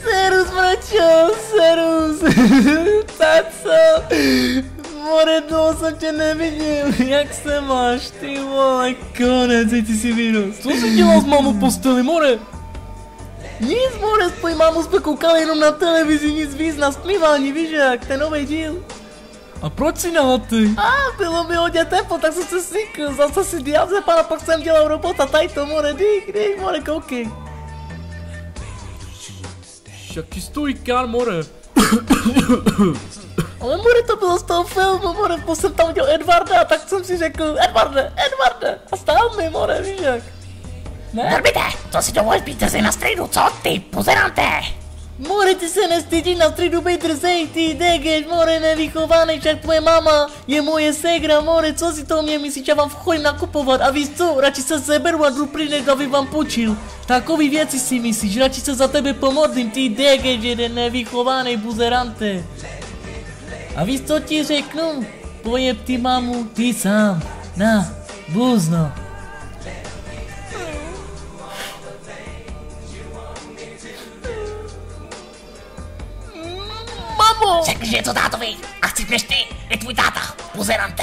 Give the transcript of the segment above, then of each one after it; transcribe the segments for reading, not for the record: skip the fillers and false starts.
Serus, bračo, serus. Taco. More, dlouho jsem tě neviděl. Jak se máš, ty vole, konec, ty si vyrůst. Co jsi dělal s mámou v posteli, More? Nic, more, s tvojí mámou jsme koukali jenom na televizi, nic víc, na stmívání, víš jak, ten nový díl. A proč si nahatý? Bylo mi hodně teplo, tak jsem se sykl, zase si diabze pana, pak jsem dělal robota, tady to, more, dých, more, koukej. Jaký stojí kár, More? Ale more, to bylo z toho filmu, more, jsem tam udělal Edvarda, tak jsem si řekl, Edvarde, a stál mi, more, víš jak. Ne? Norbite, to si dovolíš být drzej na strejdu, co ty, pozerante? More, ty se nestydíš na středu být drzej, ty degeš, more, nevychovaný, však tvoje máma je moje ségra, more, co si to mě myslíš, já vám chodím nakupovat a víš co, radši se seberu a jdu pryč, než aby vám počil. Takový věci si myslíš, radši se za tebe pomodlím, ty degeš, jeden nevychovaný buzerante. A víš co ti řeknu, pojeb ty mámu, ty sám, na, buzno. Řekni, že je to tátovi a chcípneš ty, je tvůj táta, pozerante.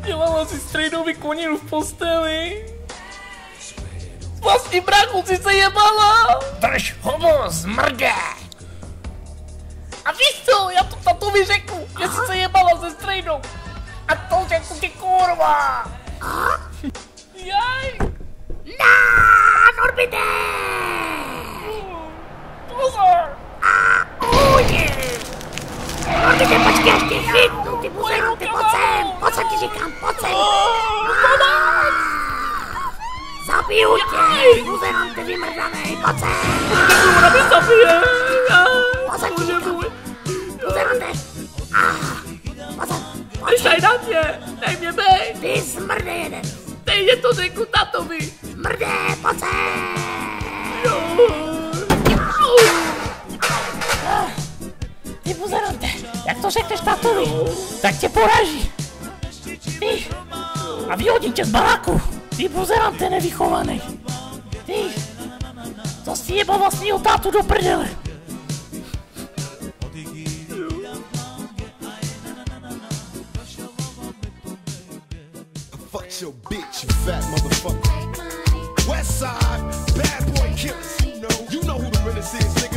Dělala si středový koninu v posteli. Vlastní bráchu si se jebala. Drž hubu, zmrde. A víš co, já to tatovi řeknu, že jsi se jebala se strejdou. A to řeknu ti kurva. Jaj. Na, Norbite. Pozor. Norbite, počkej, až tě chytnu, ty pozerante, pojď sem ti říkám, pojď sem. Zabiju tě, pozerante vymrdanej, pojď sem. Ona mě zabije. Pojď sem ti říkám, pozerante. Pojď sem, Když daj na tě, dej mě bej. ty smrde jeden. Dej mě to řeknu tatovi. Smrde, pojď sem. Ty buzerante, jak to řekneš tatovi, tak tě poraží. Ty, a vyhodím tě z baráku. Ty buzerante nevychovaný. Ty, to si jebal vlastního tátu do prdele. Fuck your bitch, you fat motherfucker. West side, bad boy killers. You know who the realest is, nigga.